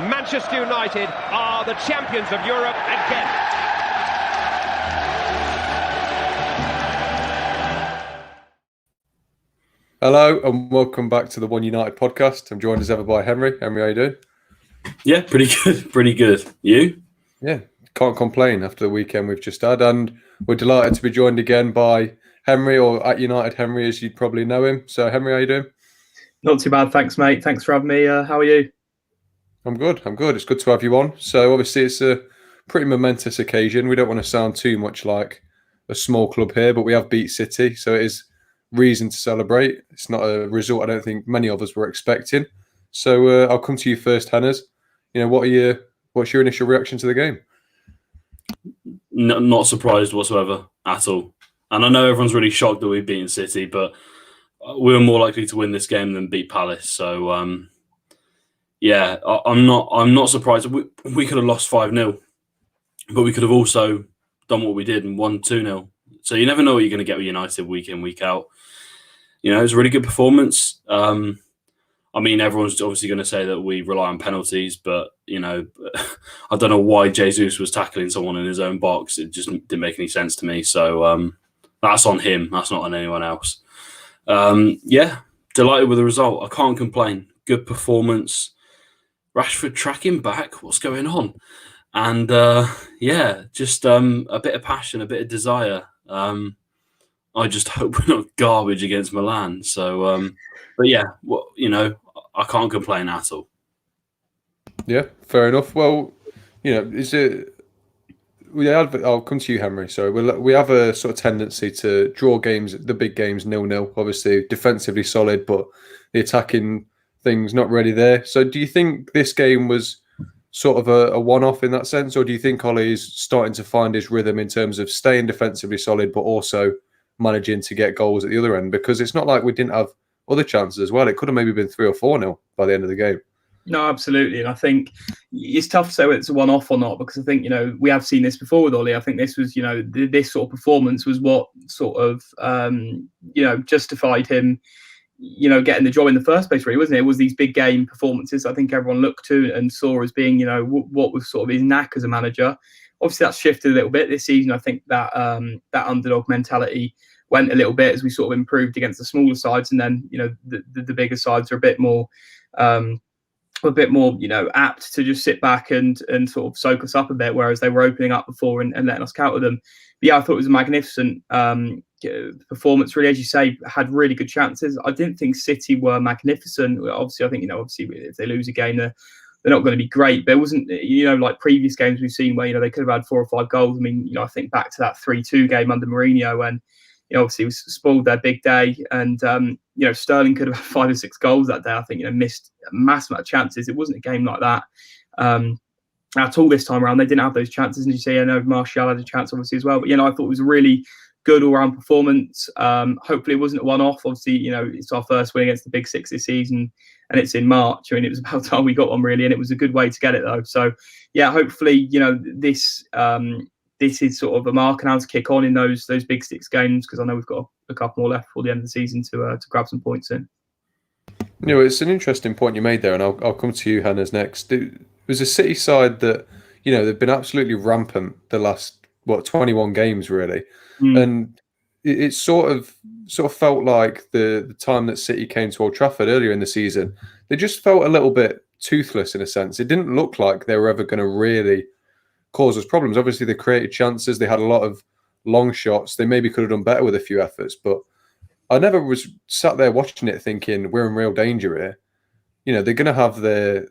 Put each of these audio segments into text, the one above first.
Manchester United are the champions of Europe again. Hello and welcome back to the One United podcast. I'm joined as ever by Henry. Henry, how you doing? Yeah, pretty good. You? Yeah, can't complain after the weekend we've just had, and we're delighted to be joined again by Henry, or at United Henry as you'd probably know him. So Henry, how you doing? Not too bad, thanks mate. Thanks for having me. How are you? I'm good. It's good to have you on. So obviously it's a pretty momentous occasion. We don't want to sound too much like a small club here, but we have beat City, so it is reason to celebrate. It's not a result I don't think many of us were expecting. So I'll come to you first, Hannahs. What's your initial reaction to the game? Not surprised whatsoever at all. And I know everyone's really shocked that we've beaten City, but we were more likely to win this game than beat Palace. So I'm not surprised. We could have lost 5-0, but we could have also done what we did and won 2-0. So you never know what you're going to get with United week in, week out. You know, it was a really good performance. I mean, everyone's obviously going to say that we rely on penalties, but, you know, I don't know why Jesus was tackling someone in his own box. It just didn't make any sense to me. So that's on him. That's not on anyone else. Delighted with the result. I can't complain. Good performance. Rashford tracking back. What's going on? And, just a bit of passion, a bit of desire. I just hope we're not garbage against Milan. So, I can't complain at all. Yeah, fair enough. Well, you know, I'll come to you, Henry. So we have a sort of tendency to draw games, the big games, 0-0. Obviously, defensively solid, but the attacking things not really there. So do you think this game was sort of a one-off in that sense, or do you think Ollie is starting to find his rhythm in terms of staying defensively solid, but also managing to get goals at the other end? Because it's not like we didn't have other chances as well. It could have maybe been 3 or 4-0 by the end of the game. No, absolutely. And I think it's tough to say whether it's a one-off or not, because I think, you know, we have seen this before with Ollie. I think this was, you know, this sort of performance was what sort of, justified him, you know, getting the job in the first place, really, wasn't it? It was these big game performances I think everyone looked to and saw as being, you know, what was sort of his knack as a manager. Obviously, that's shifted a little bit this season. I think that that underdog mentality went a little bit as we sort of improved against the smaller sides, and then, you know, the bigger sides are a bit more, you know, apt to just sit back and sort of soak us up a bit, whereas they were opening up before and letting us counter them. But yeah, I thought it was a magnificent performance. Really, as you say, had really good chances. I didn't think City were magnificent. Obviously, I think, you know, if they lose a game, they're not going to be great. But it wasn't, you know, like previous games we've seen where, you know, they could have had 4 or 5 goals. I mean, you know, I think back to that 3-2 game under Mourinho, and, you know, obviously it was spoiled their big day, and you know, Sterling could have had 5 or 6 goals that day. I think, you know, missed a massive amount of chances. It wasn't a game like that at all this time around. They didn't have those chances, and you say, I know Martial had a chance obviously as well. But, you know, I thought it was a really good all-round performance. Hopefully it wasn't a one-off. Obviously, you know, it's our first win against the Big Six this season, and it's in March. I mean, it was about time we got one, really, and it was a good way to get it, though. So, yeah, hopefully, you know, this is sort of a marker now to kick on in those Big Six games, because I know we've got a couple more left before the end of the season to grab some points in. You know, it's an interesting point you made there, and I'll come to you, Hannahs, next. It was a City side that, you know, they've been absolutely rampant the last 21 games really, and it sort of felt like the time that City came to Old Trafford earlier in the season, they just felt a little bit toothless in a sense. It didn't look like they were ever going to really cause us problems. Obviously, they created chances. They had a lot of long shots. They maybe could have done better with a few efforts, but I never was sat there watching it thinking we're in real danger here. You know, they're going to have their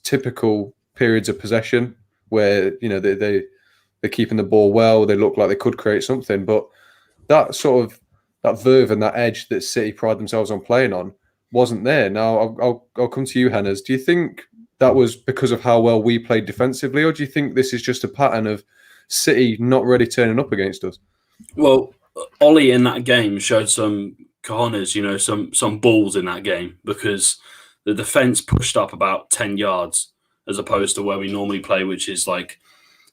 typical periods of possession where, you know, they're keeping the ball well. They look like they could create something, but that sort of that verve and that edge that City pride themselves on playing on wasn't there. Now I'll come to you, Hannahs. Do you think that was because of how well we played defensively, or do you think this is just a pattern of City not really turning up against us? Well, Ollie in that game showed some cojones, you know, some balls in that game, because the defence pushed up about 10 yards as opposed to where we normally play, which is like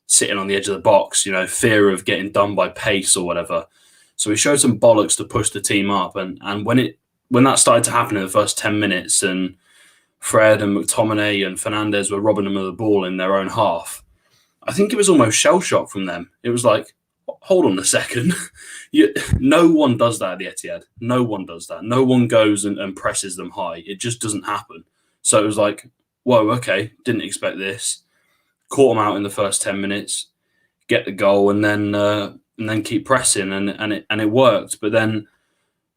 sitting on the edge of the box, you know, fear of getting done by pace or whatever. So we showed some bollocks to push the team up, and when that started to happen in the first 10 minutes, and Fred and McTominay and Fernandes were robbing them of the ball in their own half, I think it was almost shell shock from them. It was like, hold on a second. No one does that at the Etihad. No one does that. No one goes and presses them high. It just doesn't happen. So it was like, whoa, okay, didn't expect this. Caught them out in the first 10 minutes, get the goal, and then keep pressing, and it worked. But then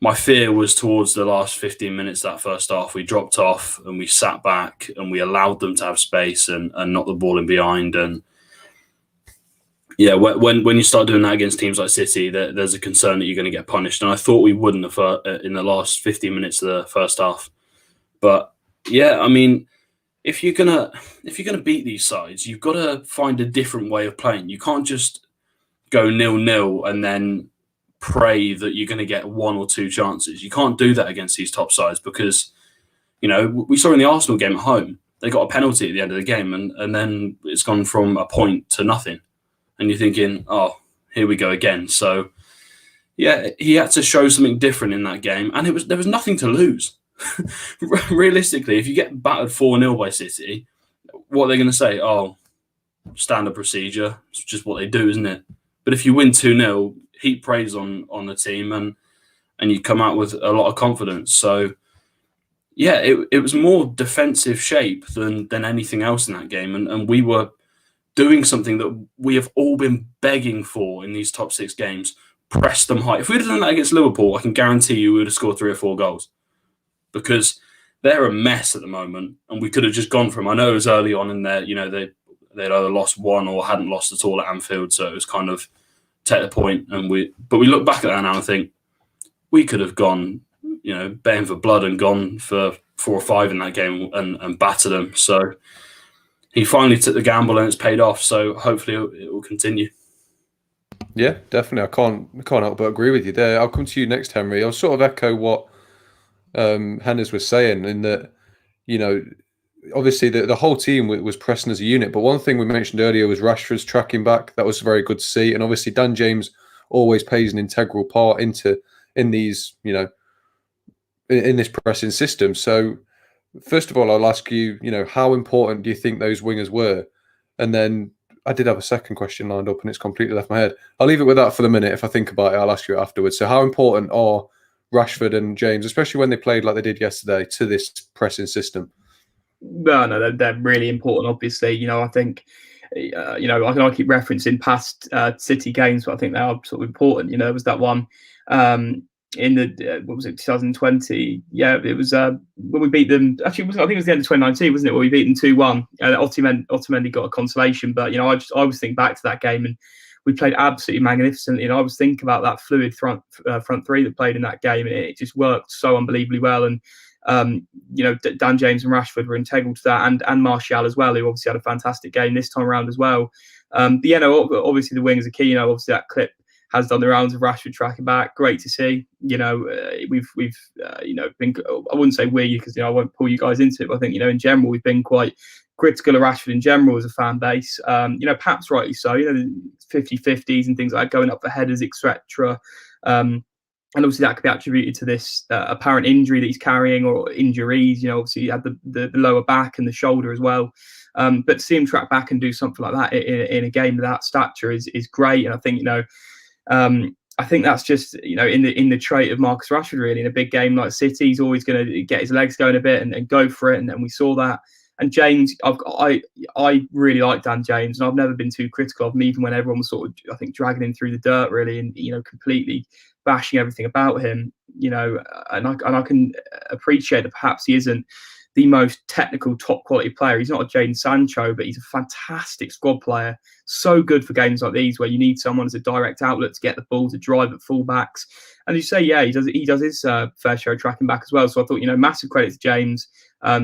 my fear was towards the last 15 minutes of that first half, we dropped off and we sat back and we allowed them to have space and knock the ball in behind. And yeah, when you start doing that against teams like City, there's a concern that you're going to get punished. And I thought we wouldn't have in the last 15 minutes of the first half. But yeah, I mean, if you're gonna beat these sides, you've got to find a different way of playing. You can't just go 0-0 and then pray that you're going to get one or two chances. You can't do that against these top sides because, you know, we saw in the Arsenal game at home, they got a penalty at the end of the game and then it's gone from a point to nothing. And you're thinking, oh, here we go again. So, yeah, he had to show something different in that game. And there was nothing to lose. Realistically, if you get battered 4-0 by City, what are they going to say? Oh, standard procedure. It's just what they do, isn't it? But if you win 2-0, heap praise on the team and you come out with a lot of confidence. So, yeah, it was more defensive shape than anything else in that game. And we were doing something that we have all been begging for in these top 6 games. Press them high. If we'd have done that against Liverpool, I can guarantee you we would have scored 3 or 4 goals. Because they're a mess at the moment, and we could have just gone for them. I know it was early on in there, you know, they'd either lost one or hadn't lost at all at Anfield, so it was kind of take the point. But we look back at that now and think we could have gone, you know, betting for blood and gone for 4 or 5 in that game and battered them. So he finally took the gamble and it's paid off. So hopefully it will continue. Yeah, definitely. I can't help but agree with you there. I'll come to you next, Henry. I'll sort of echo what Henderson was saying in that, you know, obviously the whole team was pressing as a unit. But one thing we mentioned earlier was Rashford's tracking back. That was very good to see. And obviously Dan James always plays an integral part in these, you know, in this pressing system. So first of all, I'll ask you, you know, how important do you think those wingers were? And then I did have a second question lined up and it's completely left my head. I'll leave it with that for the minute. If I think about it, I'll ask you afterwards. So how important are Rashford and James, especially when they played like they did yesterday, to this pressing system? No, they're really important, obviously. You know, I think, you know, I keep referencing past City games, but I think they are sort of important. You know, there was that one in the, what was it, 2020? Yeah, it was when we beat them. Actually, I think it was the end of 2019, wasn't it? Where we beat them 2-1. Otamendi got a consolation. But, you know, I always think back to that game and we played absolutely magnificently. And I was thinking about that fluid front three that played in that game. And it just worked so unbelievably well. And, you know, Dan James and Rashford were integral to that, and Martial as well, who obviously had a fantastic game this time around as well. But, you know, obviously the wingers are key. You know, obviously that clip has done the rounds of Rashford tracking back. Great to see. You know, we've you know, been, I wouldn't say we, because, you know, I won't pull you guys into it, but I think, you know, in general, we've been quite critical of Rashford in general as a fan base. You know, perhaps rightly so. You know, 50-50s and things like that, going up for headers, etc. And obviously that could be attributed to this apparent injury that he's carrying, or injuries. You know, obviously he had the lower back and the shoulder as well. But to see him track back and do something like that in a game of that stature is great. And I think, you know, I think that's just, you know, in the trait of Marcus Rashford, really. In a big game like City, he's always going to get his legs going a bit and go for it. And we saw that. And James, I really like Dan James, and I've never been too critical of him, even when everyone was sort of, I think, dragging him through the dirt, really, and, you know, completely bashing everything about him. You know, and I can appreciate that perhaps he isn't the most technical, top quality player. He's not a Jadon Sancho, but he's a fantastic squad player. So good for games like these where you need someone as a direct outlet to get the ball, to drive at fullbacks. And you say, yeah, he does his fair share of tracking back as well. So I thought, you know, massive credit to James,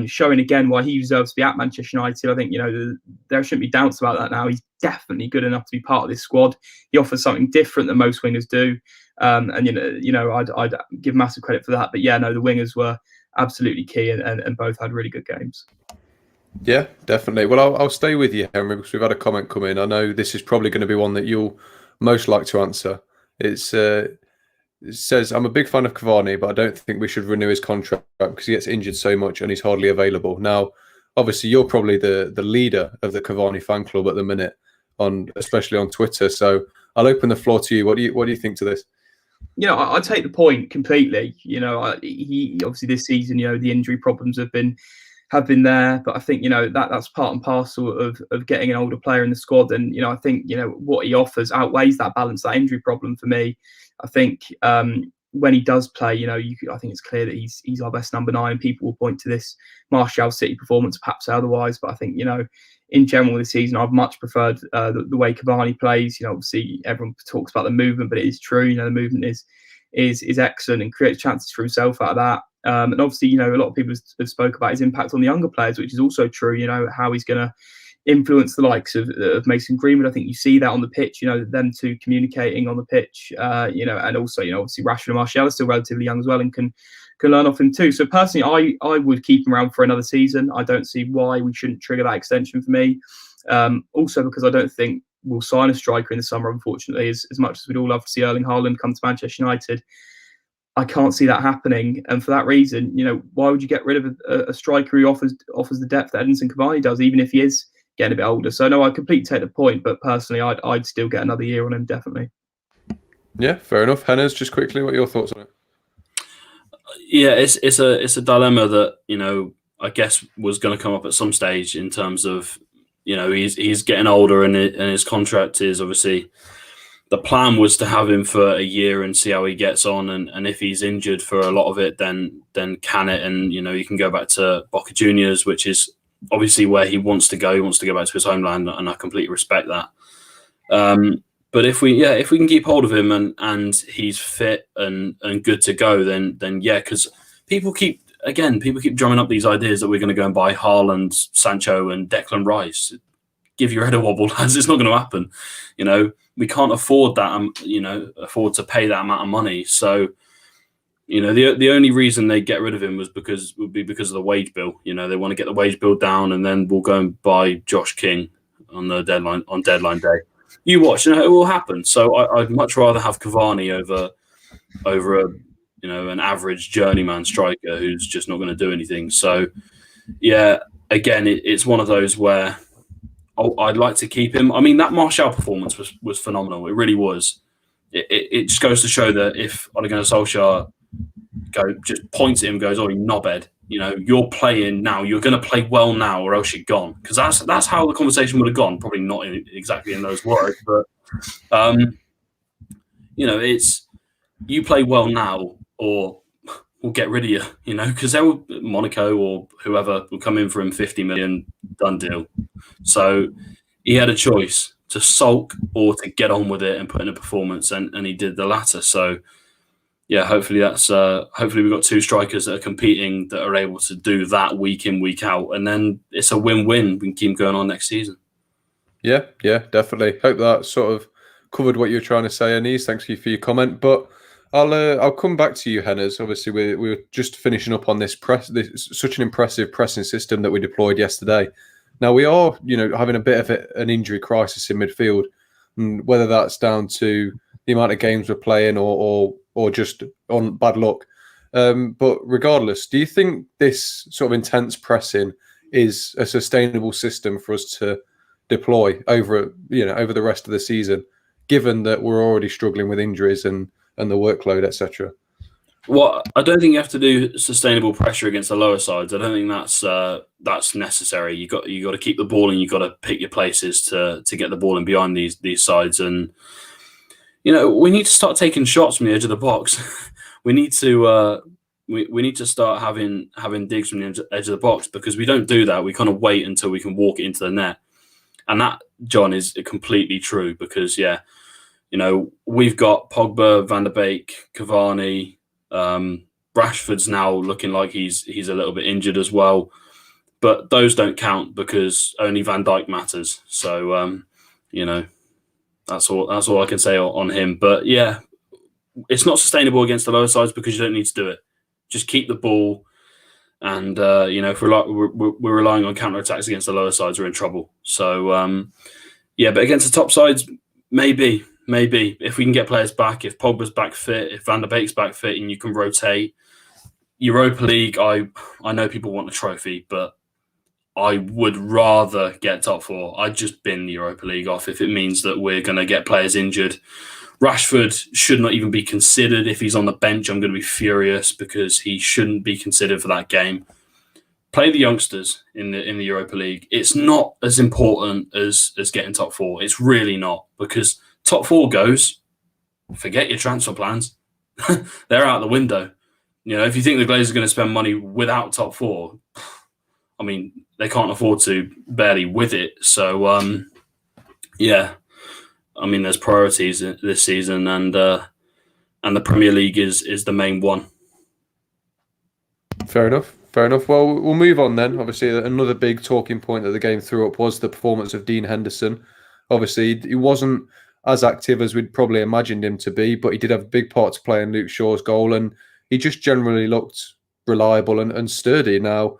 showing again why he deserves to be at Manchester United. I think, you know, there shouldn't be doubts about that now. He's definitely good enough to be part of this squad. He offers something different than most wingers do. And, you know, I'd give massive credit for that. But yeah, no, the wingers were absolutely key, and both had really good games. Yeah, definitely. Well, I'll stay with you, Henry, because we've had a comment come in. I know this is probably going to be one that you'll most like to answer. It's says, I'm a big fan of Cavani, but I don't think we should renew his contract because he gets injured so much and he's hardly available. Now, obviously, you're probably the leader of the Cavani fan club at the minute, especially on Twitter. So I'll open the floor to you. What do you think to this? I take the point completely. He obviously this season, the injury problems have been there, but I think that's part and parcel of getting an older player in the squad. And I think what he offers outweighs that balance, that injury problem for me. I think when he does play, I think it's clear that he's our best number 9. People will point to this Martial City performance, perhaps otherwise, but I think in general this season I've much preferred the way Cavani plays. Obviously everyone talks about the movement, but it is true. The movement is excellent and creates chances for himself out of that. And obviously, a lot of people have spoke about his impact on the younger players, which is also true. How he's going to influence the likes of Mason Greenwood. I think you see that on the pitch. Them two communicating on the pitch. And also, obviously Rashford and Martial are still relatively young as well and can learn off him too. So personally, I would keep him around for another season. I don't see why we shouldn't trigger that extension for me. Also because I don't think we'll sign a striker in the summer. Unfortunately, as much as we'd all love to see Erling Haaland come to Manchester United, I can't see that happening, and for that reason, why would you get rid of a striker who offers the depth that Henderson Cavani does, even if he is getting a bit older? So no, I completely take the point, but personally, I'd still get another year on him, definitely. Yeah, fair enough. Henners, just quickly, what are your thoughts on it? Yeah, it's a dilemma that I guess was going to come up at some stage in terms of he's getting older and his contract is obviously. The plan was to have him for a year and see how he gets on, and if he's injured for a lot of it, then can it, and you can go back to Boca Juniors, which is obviously where he wants to go. He wants to go back to his homeland, and I completely respect that. But if we can keep hold of him and he's fit and good to go, then yeah, because people keep drumming up these ideas that we're going to go and buy Haaland, Sancho, and Declan Rice. Give your head a wobble, lads. It's not going to happen. We can't afford that. Afford to pay that amount of money. So, the only reason they get rid of him would be because of the wage bill. They want to get the wage bill down, and then we'll go and buy Josh King on deadline day. You watch, it will happen. So I'd much rather have Cavani over an average journeyman striker who's just not going to do anything. So, yeah, again, it's one of those where. I'd like to keep him. I mean, that Martial performance was phenomenal. It really was. It just goes to show that if Ole Gunnar Solskjaer just points at him and goes, "Oh, you knobhead, you're playing now. You're going to play well now, or else you're gone." Because that's how the conversation would have gone. Probably not exactly in those words, but it's you play well now, or we'll get rid of you. Because Monaco or whoever will come in for him 50 million, done deal. So he had a choice to sulk or to get on with it and put in a performance, and he did the latter. So yeah, hopefully we've got two strikers that are competing that are able to do that week in, week out, and then it's a win-win. We can keep going on next season. Yeah, definitely. Hope that sort of covered what you're trying to say, Anis. Thanks for your comment, but I'll come back to you, Henners. Obviously, we were just finishing up on this such an impressive pressing system that we deployed yesterday. Now we are, having a bit of an injury crisis in midfield, and whether that's down to the amount of games we're playing or just on bad luck. But regardless, do you think this sort of intense pressing is a sustainable system for us to deploy over the rest of the season, given that we're already struggling with injuries and the workload, etc.? Well, I don't think you have to do sustainable pressure against the lower sides. I don't think that's necessary. You got to keep the ball, and you got to pick your places to get the ball in behind these sides. And we need to start taking shots from the edge of the box. we need to start having digs from the edge of the box, because we don't do that. We kind of wait until we can walk it into the net, and that, John, is completely true. Because we've got Pogba, Van der Beek, Cavani. Rashford's now looking like he's a little bit injured as well, but those don't count because only Van Dijk matters. So that's all I can say on him. But yeah, it's not sustainable against the lower sides because you don't need to do it. Just keep the ball, and if we're relying on counter attacks against the lower sides, we're in trouble. So but against the top sides, maybe maybe if we can get players back, if Pogba's back fit, if Van der Beek's back fit, and you can rotate. Europa League, I know people want a trophy, but I would rather get top 4. I'd just bin the Europa League off if it means that we're going to get players injured. Rashford should not even be considered. If he's on the bench, I'm going to be furious because he shouldn't be considered for that game. Play the youngsters in the Europa League. It's not as important as getting top 4. It's really not, because top 4 goes, forget your transfer plans. They're out the window. If you think the Glazers are going to spend money without top 4, I mean, they can't afford to barely with it. So, yeah. I mean, there's priorities this season, and the Premier League is the main one. Fair enough. Well, we'll move on then. Obviously, another big talking point that the game threw up was the performance of Dean Henderson. Obviously, he wasn't as active as we'd probably imagined him to be, but he did have a big part to play in Luke Shaw's goal, and he just generally looked reliable and sturdy. Now,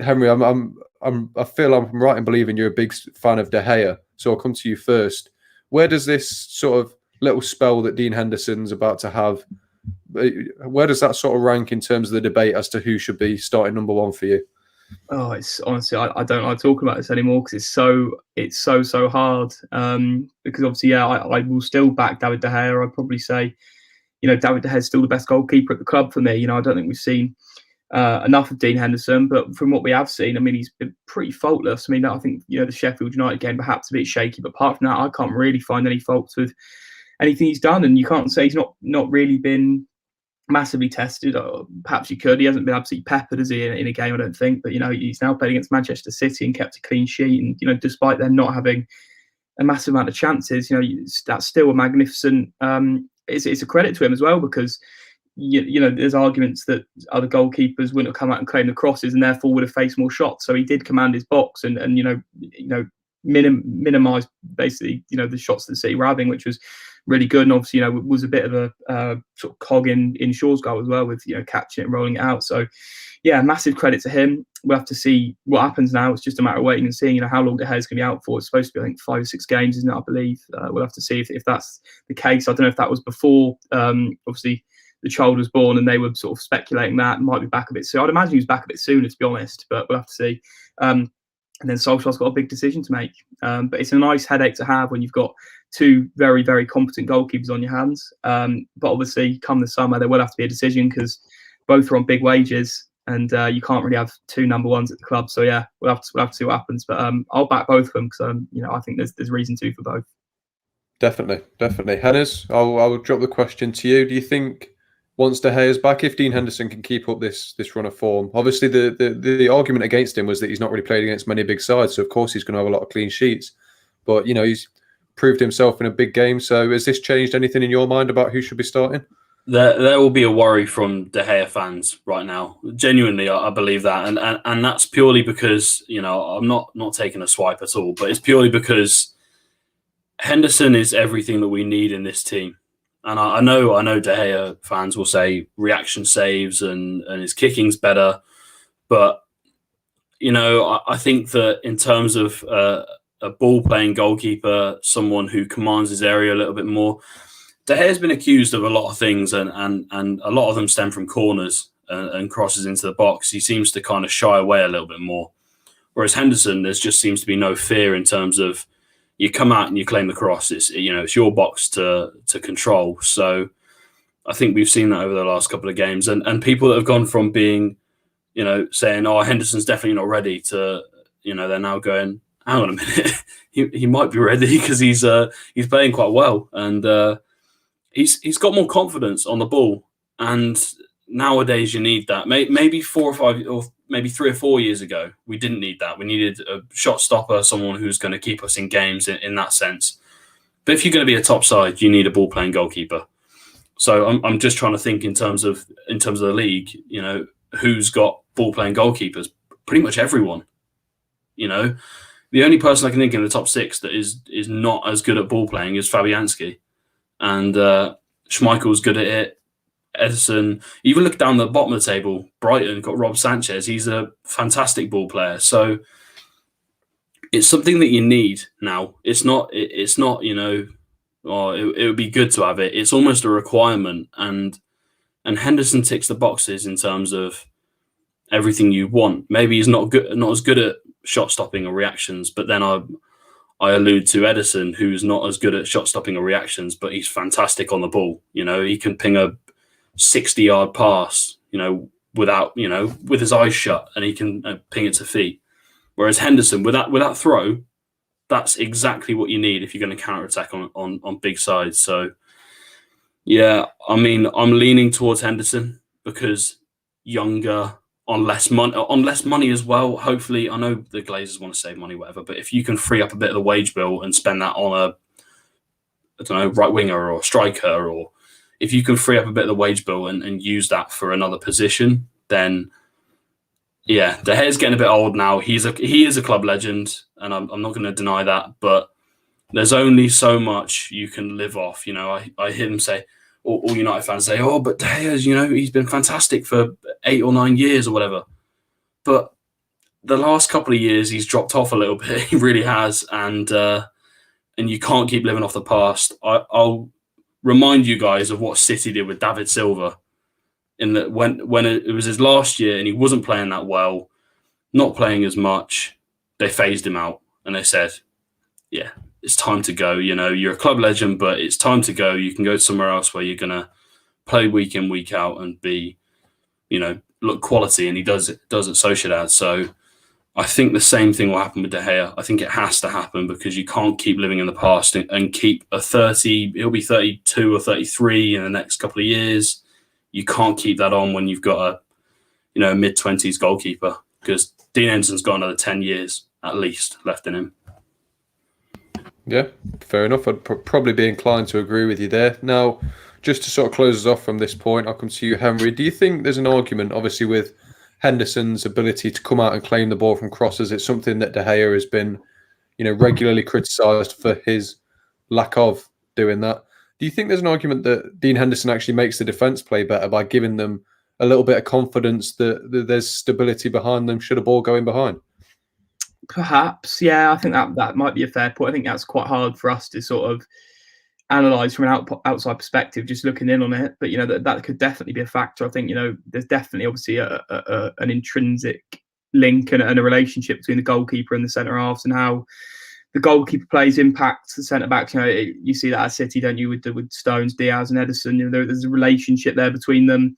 Henry, I feel I'm right in believing you're a big fan of De Gea, so I'll come to you first. Where does this sort of little spell that Dean Henderson's about to have, where does that sort of rank in terms of the debate as to who should be starting number 1 for you? Oh, it's honestly, I don't like talking about this anymore because it's so hard. Because obviously, yeah, I will still back David De Gea. I'd probably say, David De Gea is still the best goalkeeper at the club for me. I don't think we've seen enough of Dean Henderson, but from what we have seen, I mean, he's been pretty faultless. I mean, I think the Sheffield United game perhaps a bit shaky, but apart from that, I can't really find any faults with anything he's done, and you can't say he's not really been massively tested. Or perhaps you could. He hasn't been absolutely peppered, has he, in a game? I don't think. But he's now played against Manchester City and kept a clean sheet, and despite them not having a massive amount of chances, that's still a magnificent. It's a credit to him as well, because there's arguments that other goalkeepers wouldn't have come out and claimed the crosses and therefore would have faced more shots. So he did command his box and minimize basically the shots that City were having, which was really good. And obviously was a bit of a sort of cog in Shaw's goal as well, with catching it and rolling it out. So yeah, massive credit to him. We'll have to see what happens now. It's just a matter of waiting and seeing how long De Gea is going to be out for. It's supposed to be, I think, 5 or 6 games, isn't it? I believe we'll have to see if that's the case. I don't know if that was before obviously the child was born and they were sort of speculating that might be back a bit soon. I'd imagine he was back a bit sooner, to be honest, but we'll have to see. And then Solskjaer's got a big decision to make. But it's a nice headache to have when you've got 2 very, very competent goalkeepers on your hands. But obviously, come the summer, there will have to be a decision because both are on big wages, and you can't really have 2 number 1s at the club. So yeah, we'll have to see what happens. But I'll back both of them because I think there's reason to for both. Definitely. Hennes, I'll drop the question to you. Do you think, once De Gea is back, if Dean Henderson can keep up this run of form? Obviously, the argument against him was that he's not really played against many big sides, so of course he's going to have a lot of clean sheets. But he's proved himself in a big game. So has this changed anything in your mind about who should be starting? There will be a worry from De Gea fans right now. Genuinely, I believe that, and that's purely because I'm not taking a swipe at all, but it's purely because Henderson is everything that we need in this team. And I know De Gea fans will say reaction saves and his kicking's better. But, I think that in terms of a ball-playing goalkeeper, someone who commands his area a little bit more, De Gea's been accused of a lot of things, and a lot of them stem from corners and crosses into the box. He seems to kind of shy away a little bit more. Whereas Henderson, there just seems to be no fear in terms of, you come out and you claim the cross. It's your box to control. So I think we've seen that over the last couple of games, and people that have gone from being, saying, "Oh, Henderson's definitely not ready," to they're now going, "Hang on a minute, he might be ready because he's playing quite well, and he's got more confidence on the ball." And nowadays you need that. Maybe 4 or 5 or maybe 3 or 4 years ago, we didn't need that. We needed a shot stopper, someone who's going to keep us in games in that sense. But if you're going to be a top side, you need a ball playing goalkeeper. So I'm just trying to think in terms of the league, who's got ball playing goalkeepers? Pretty much everyone. The only person I can think in the top 6 that is not as good at ball playing is Fabianski, and Schmeichel's good at it. Edison, even look down the bottom of the table, Brighton got Rob Sanchez. He's a fantastic ball player. So it's something that you need now. It's not or it would be good to have it. It's almost a requirement, and Henderson ticks the boxes in terms of everything you want. Maybe he's not as good at shot stopping or reactions, but then I allude to Ederson, who's not as good at shot stopping or reactions, but he's fantastic on the ball. He can ping a 60-yard pass, without, with his eyes shut, and he can ping it to feet. Whereas Henderson, with that throw, that's exactly what you need if you're going to counter attack on big sides. So, yeah, I mean, I'm leaning towards Henderson because younger, on less money as well. Hopefully, I know the Glazers want to save money, whatever, but if you can free up a bit of the wage bill and spend that on right winger or striker, or if you can free up a bit of the wage bill and use that for another position, then yeah, De Gea's getting a bit old now. He is a club legend, and I'm not going to deny that, but there's only so much you can live off. I hear them say, all United fans say, "Oh, but De Gea's, he's been fantastic for 8 or 9 years or whatever." But the last couple of years, he's dropped off a little bit. He really has, and you can't keep living off the past. I'll remind you guys of what City did with David Silva, in that when it was his last year and he wasn't playing that well, not playing as much, they phased him out and they said, "Yeah, it's time to go. You're a club legend, but it's time to go. You can go somewhere else where you're going to play week in, week out and be, look quality." And he does it at Sociedad. So I think the same thing will happen with De Gea. I think it has to happen because you can't keep living in the past and keep he'll be 32 or 33 in the next couple of years. You can't keep that on when you've got a mid-20s goalkeeper, because Dean Henderson's got another 10 years at least left in him. Yeah, fair enough. I'd probably be inclined to agree with you there. Now, just to sort of close us off from this point, I'll come to you, Henry. Do you think there's an argument, obviously, with Henderson's ability to come out and claim the ball from crosses? It's something that De Gea has been, regularly criticised for his lack of doing that. Do you think there's an argument that Dean Henderson actually makes the defence play better by giving them a little bit of confidence that there's stability behind them should a ball go in behind? Perhaps, yeah. I think that might be a fair point. I think that's quite hard for us to sort of analyse from an outside perspective, just looking in on it. But that could definitely be a factor. I think there's definitely obviously an intrinsic link and a relationship between the goalkeeper and the centre halves, and how the goalkeeper plays impacts the centre backs. You see that at City, don't you, with Stones, Diaz, and Ederson? There's a relationship there between them.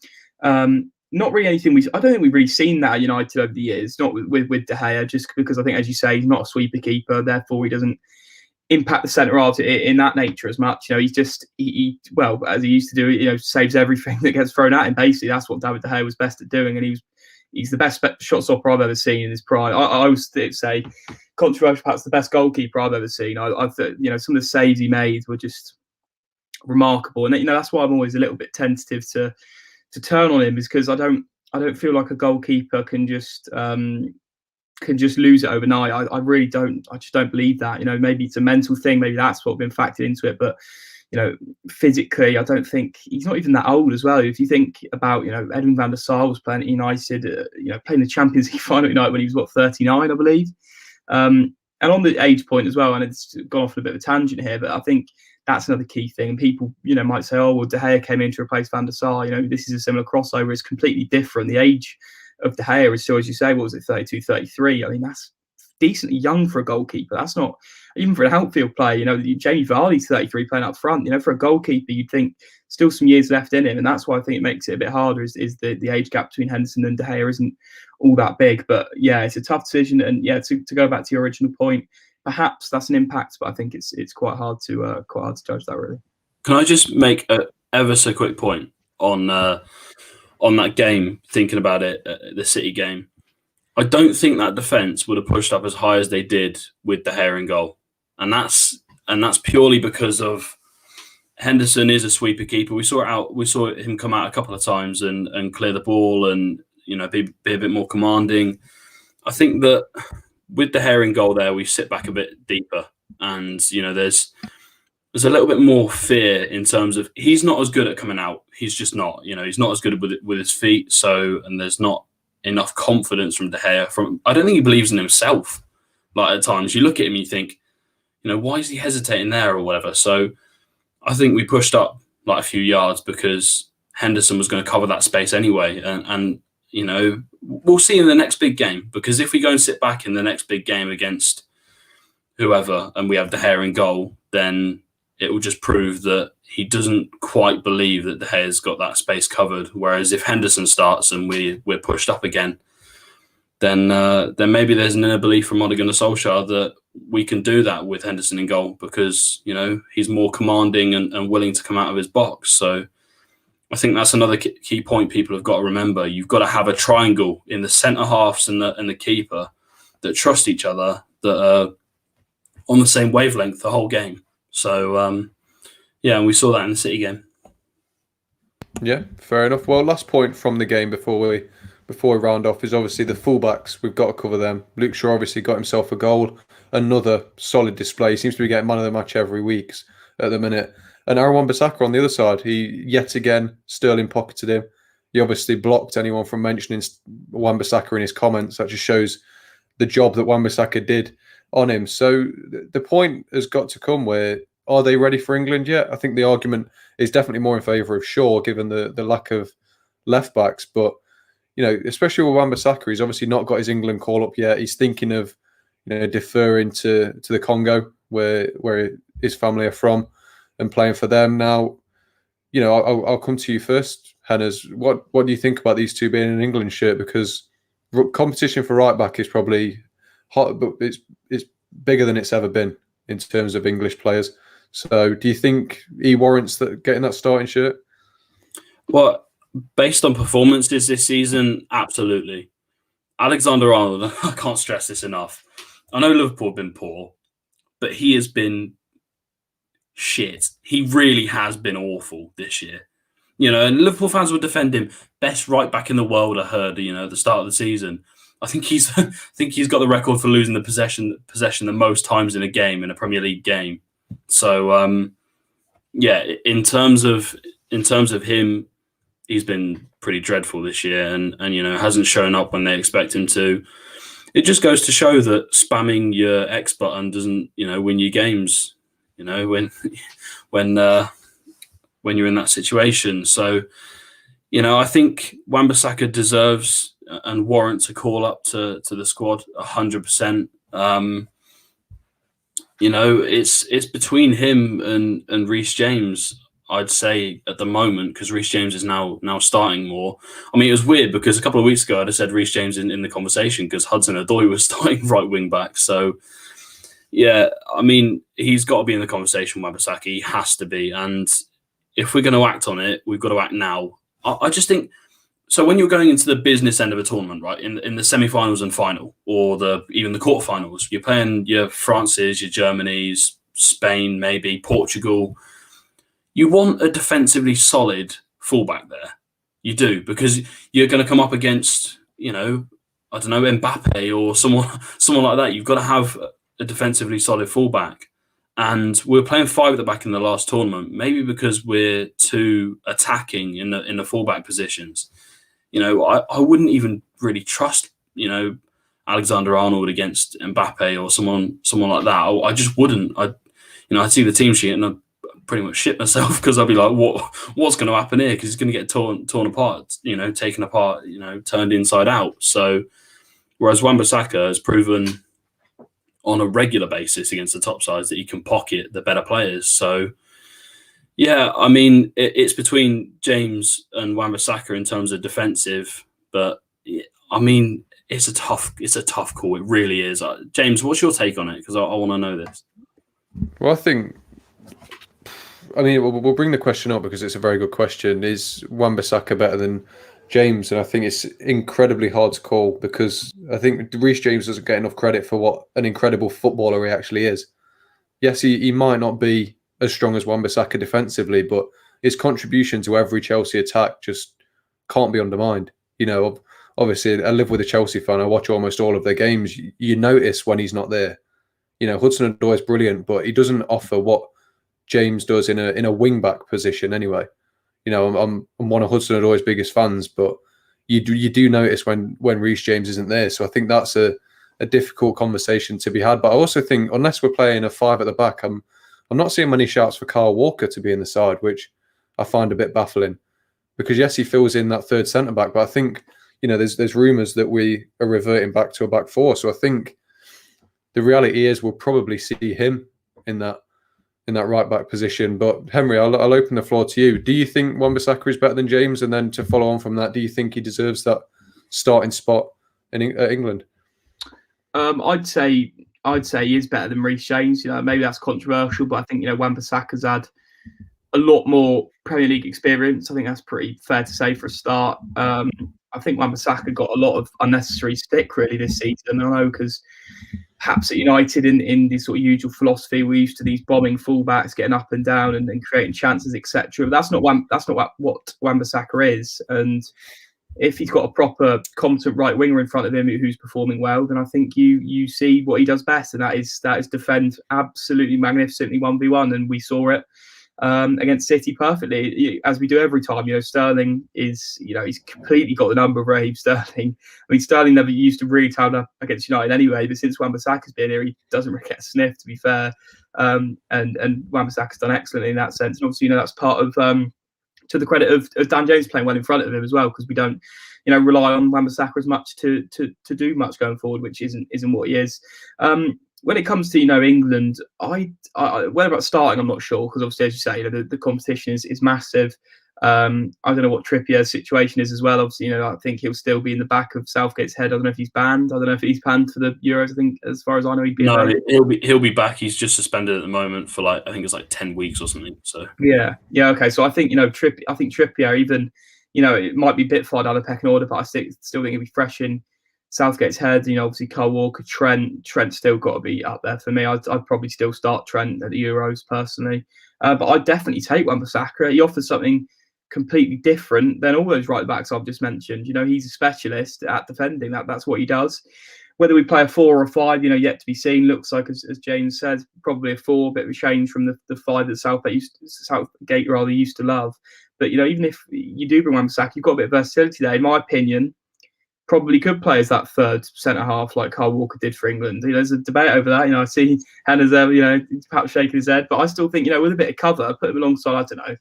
Not really anything I don't think we've really seen that at United over the years, not with De Gea, just because I think, as you say, he's not a sweeper keeper, therefore he doesn't impact the centre halves in that nature as much. He's just, well, as he used to do, saves everything that gets thrown at him. Basically, that's what David De Gea was best at doing, and he's the best shot stopper I've ever seen in his prime. I always say, controversial, perhaps the best goalkeeper I've ever seen. I some of the saves he made were just remarkable, and that's why I'm always a little bit tentative to turn on him, is because I don't feel like a goalkeeper can just lose it overnight. I really don't. I just don't believe that. Maybe it's a mental thing. Maybe that's what's been factored into it. But physically, I don't think he's not even that old as well. If you think about Edwin van der Sar was playing at United, playing the Champions League final at United when he was 39, I believe. And on the age point as well, and it's gone off on a bit of a tangent here, but I think that's another key thing. And people, might say, "Oh, well, De Gea came in to replace Van der Sar. This is a similar crossover. It's completely different. The age of De Gea is still, as you say, what was it, 32, 33? I mean, that's decently young for a goalkeeper. That's not, even for an outfield player, Jamie Vardy's 33 playing up front. For a goalkeeper, you'd think still some years left in him. And that's why I think it makes it a bit harder, is the age gap between Henderson and De Gea isn't all that big. But yeah, it's a tough decision. And yeah, to go back to your original point, perhaps that's an impact, but I think it's quite hard to judge that, really. Can I just make a ever so quick point on that game? Thinking about it, the City game, I don't think that defence would have pushed up as high as they did with De Gea in goal, and that's purely because of Henderson is a sweeper keeper. We saw him come out a couple of times and clear the ball and be a bit more commanding. I think that with De Gea in goal there, we sit back a bit deeper, and there's a little bit more fear in terms of he's not as good at coming out. He's just not. He's not as good with his feet. So, and there's not enough confidence from De Gea. I don't think he believes in himself. Like, at times, you look at him and you think, why is he hesitating there or whatever? So, I think we pushed up like a few yards because Henderson was going to cover that space anyway. And you know, we'll see in the next big game, because if we go and sit back in the next big game against whoever and we have De Gea in goal, then it will just prove that he doesn't quite believe that De Gea's got that space covered. Whereas if Henderson starts and we're pushed up again, then maybe there's an inner belief from Ole Gunnar Solskjaer that we can do that with Henderson in goal, because, you know, he's more commanding and willing to come out of his box. So I think that's another key point people have got to remember. You've got to have a triangle in the centre halves and the keeper that trust each other, that are on the same wavelength the whole game. So, yeah, and we saw that in the City game. Yeah, fair enough. Well, last point from the game before we round off is obviously the fullbacks. We've got to cover them. Luke Shaw obviously got himself a goal. Another solid display. Seems to be getting man of the match every week at the minute. And Aaron Wan-Bissaka on the other side, he yet again, Sterling pocketed him. He obviously blocked anyone from mentioning Wan-Bissaka in his comments. That just shows the job that Wan-Bissaka did on him. So the point has got to come where, are they ready for England yet? I think the argument is definitely more in favour of Shaw, given the lack of left backs. But, you know, especially with Wan-Bissaka, he's obviously not got his England call up yet. He's thinking of, you know, deferring to the Congo, where his family are from, and playing for them. Now, you know, I'll come to you first, Hennes. What do you think about these two being in an England shirt? Because competition for right back is probably hot, but it's bigger than it's ever been in terms of English players. So, do you think he warrants getting that starting shirt? Well, based on performances this season, absolutely. Alexander-Arnold, I can't stress this enough. I know Liverpool have been poor, but he has been shit. He really has been awful this year. You know, and Liverpool fans will defend him. Best right back in the world, I heard, you know, at the start of the season. I think he's got the record for losing the possession the most times in a game, in a Premier League game. So yeah, in terms of him, he's been pretty dreadful this year, and you know, hasn't shown up when they expect him to. It just goes to show that spamming your X button doesn't, you know, win you games. You know, when you're in that situation. So, you know, I think Wan-Bissaka deserves and warrants a call up to the squad 100%. You know, it's between him and Reece James, I'd say, at the moment, because Reece James is now starting more. I mean, it was weird because a couple of weeks ago I'd have said Reece James in the conversation because Hudson-Odoi was starting right wing back. So, yeah, I mean, he's got to be in the conversation, Wan-Bissaka. He has to be. And if we're going to act on it, we've got to act now. I just think, so when you're going into the business end of a tournament, right, in the semi-finals and final, or even the quarterfinals, you're playing your France's, your Germany's, Spain, maybe, Portugal. You want a defensively solid fullback there. You do, because you're going to come up against, you know, I don't know, Mbappe or someone like that. You've got to have a defensively solid fullback. And we were playing 5 at the back in the last tournament, maybe because we're too attacking in the fullback positions. You know, I wouldn't even really trust, you know, Alexander-Arnold against Mbappe or someone like that. I just wouldn't. I'd see the team sheet and I'd pretty much shit myself because I'd be like, what's going to happen here? Because he's going to get torn apart, you know, taken apart, you know, turned inside out. So, whereas Wan-Bissaka has proven on a regular basis against the top sides that he can pocket the better players. So, yeah, I mean, it's between James and Wan-Bissaka in terms of defensive, but I mean, it's a tough call. It really is. James, what's your take on it? Because I want to know this. Well, I mean, we'll bring the question up because it's a very good question. Is Wan-Bissaka better than James? And I think it's incredibly hard to call because I think Reece James doesn't get enough credit for what an incredible footballer he actually is. Yes, he might not be as strong as Wan-Bissaka defensively, but his contribution to every Chelsea attack just can't be undermined. You know, obviously, I live with a Chelsea fan. I watch almost all of their games. You notice when he's not there. You know, Hudson-Odoi is brilliant, but he doesn't offer what James does in a wing-back position anyway. You know, I'm one of Hudson-Odoi's biggest fans, but you do notice when Reece James isn't there. So I think that's a difficult conversation to be had. But I also think unless we're playing a 5 at the back, I'm I'm not seeing many shouts for Kyle Walker to be in the side, which I find a bit baffling. Because yes, he fills in that third centre back, but I think there's rumours that we are reverting back to a back four. So I think the reality is we'll probably see him in that right back position. But Henry, I'll open the floor to you. Do you think Wan-Bissaka is better than James? And then to follow on from that, do you think he deserves that starting spot at England? I'd say he is better than Reece James. Maybe that's controversial, but I think Wan-Bissaka's had a lot more Premier League experience. I think that's pretty fair to say for a start. I think Wan-Bissaka got a lot of unnecessary stick really this season. I know because perhaps at United in the sort of usual philosophy, we're used to these bombing fullbacks getting up and down and creating chances, etc. But that's not what Wan-Bissaka is. And if he's got a proper competent right winger in front of him who's performing well, then I think you see what he does best, and that is defend absolutely magnificently 1v1, and we saw it against City perfectly, as we do every time. Sterling is, he's completely got the number of Raheem Sterling. I mean, Sterling never used to really turn up against United anyway, but since Wan-Bissaka's been here, he doesn't really get a sniff, to be fair. And Wan-Bissaka's done excellently in that sense. And obviously, that's part of to the credit of Dan James playing well in front of him as well, because we don't, rely on Wan-Bissaka as much to do much going forward, which isn't what he is. When it comes to England, I whether about starting, I'm not sure, because obviously, as you say, the competition is massive. I don't know what Trippier's situation is as well. Obviously, I think he'll still be in the back of Southgate's head. I don't know if he's banned. I don't know if he's banned for the Euros. I think, as far as I know, he'd be. No, he'll be back. He's just suspended at the moment for I think it's 10 weeks or something. So yeah, okay. So I think Trippier, even it might be a bit far down the pecking order, but I still think he'll be fresh in Southgate's head. Obviously Kyle Walker, Trent's still got to be up there for me. I'd probably still start Trent at the Euros personally, but I'd definitely take Wan-Bissaka. He offers something completely different than all those right backs I've just mentioned. He's a specialist at defending. That's what he does. Whether we play a 4 or a 5, yet to be seen. Looks like, as James said, probably a 4, bit of a change from the 5 that Southgate used to love. But even if you do bring Wan-Bissaka, you've got a bit of versatility there. In my opinion, probably could play as that third centre half like Kyle Walker did for England. There's a debate over that. I see Henderson, perhaps shaking his head, but I still think, with a bit of cover, put him alongside, I don't know,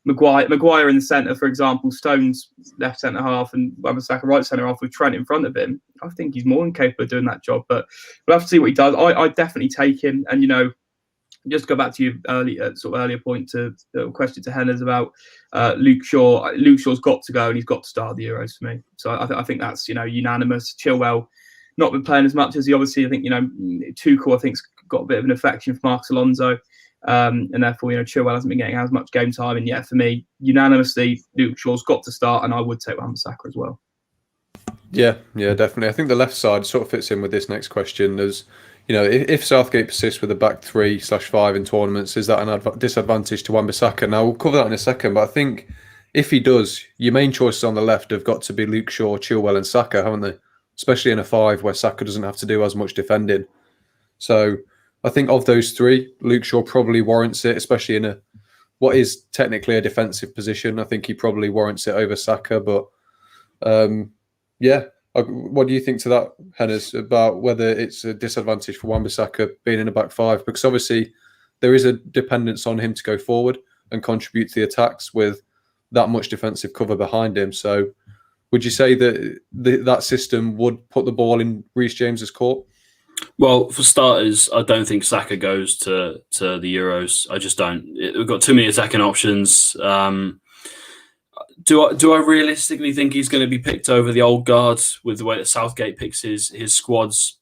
Maguire in the centre, for example, Stones left centre half, and Wan-Bissaka right centre half with Trent in front of him. I think he's more than capable of doing that job, but we'll have to see what he does. I definitely take him, and just go back to your earlier point to the question to Henderson about Luke Shaw. Luke Shaw's got to go, and he's got to start the Euros for me. So I think that's unanimous. Chilwell not been playing as much as he obviously. I think Tuchel I think's got a bit of an affection for Marcos Alonso, and therefore Chilwell hasn't been getting as much game time. And for me, unanimously, Luke Shaw's got to start, and I would take Wan-Bissaka as well. Yeah, definitely. I think the left side sort of fits in with this next question. There's if Southgate persists with a back 3/5 in tournaments, is that an disadvantage to Wan-Bissaka? Now, we'll cover that in a second, but I think if he does, your main choices on the left have got to be Luke Shaw, Chilwell and Saka, haven't they? Especially in a 5 where Saka doesn't have to do as much defending. So I think of those 3, Luke Shaw probably warrants it, especially in what is technically a defensive position. I think he probably warrants it over Saka, but what do you think to that, Hennes, about whether it's a disadvantage for Wan-Bissaka being in a back 5? Because obviously there is a dependence on him to go forward and contribute to the attacks with that much defensive cover behind him. So would you say that that system would put the ball in Reece James's court? Well, for starters, I don't think Saka goes to the Euros. I just don't. We've got too many attacking options. Do I realistically think he's going to be picked over the old guard with the way that Southgate picks his squads?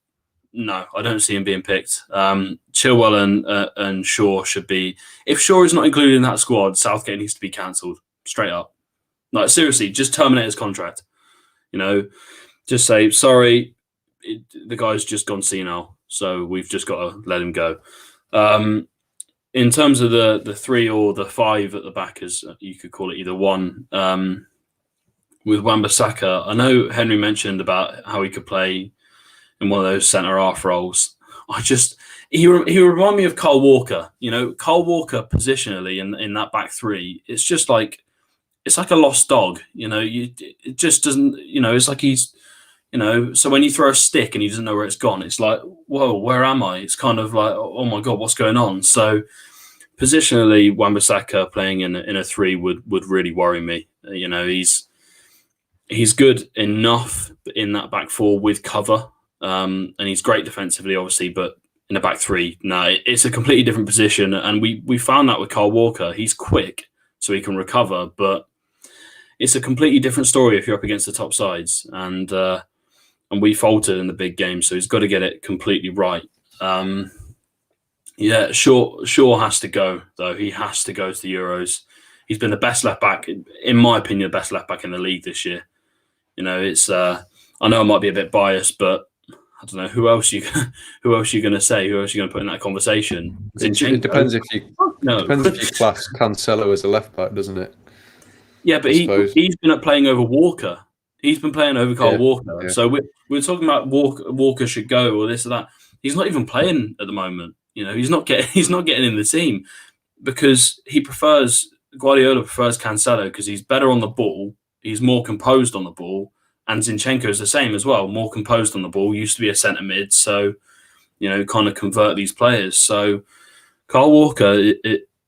No, I don't see him being picked. Chilwell and Shaw should be. If Shaw is not included in that squad, Southgate needs to be cancelled straight up. Seriously, just terminate his contract. Just say sorry. The guy's just gone senile, so we've just got to let him go. In terms of the 3 or the 5 at the back, as you could call it, either one, with Wan-Bissaka, I know Henry mentioned about how he could play in one of those centre-half roles. He reminded me of Kyle Walker. Kyle Walker positionally in that back 3, it's just it's like a lost dog. It just doesn't, it's like he's, so when you throw a stick and he doesn't know where it's gone, it's like, whoa, where am I? It's kind of like, oh my God, what's going on? So positionally, Wan-Bissaka playing in a 3 would really worry me. You know, he's good enough in that back 4 with cover, and he's great defensively, obviously, but in a back 3, no, it's a completely different position. And we found that with Kyle Walker. He's quick, so he can recover, but it's a completely different story if you're up against the top sides. And we faltered in the big game, so he's got to get it completely right. Yeah, Shaw has to go, though. He has to go to the Euros. He's been the best left back, in my opinion, the best left back in the league this year. You know, it's I know I might be a bit biased, but I don't know who else you going to say? Who else are you going to put in that conversation? It depends if you class Cancelo as a left back, doesn't it? Yeah, but he's been playing over Walker. He's been playing over Kyle Walker. Yeah. So we're talking about Walker should go or this or that. He's not even playing at the moment. You know, he's not getting in the team because Guardiola prefers Cancelo because he's better on the ball. He's more composed on the ball. And Zinchenko is the same as well, more composed on the ball, used to be a centre mid. So, you know, kind of convert these players. So Kyle Walker,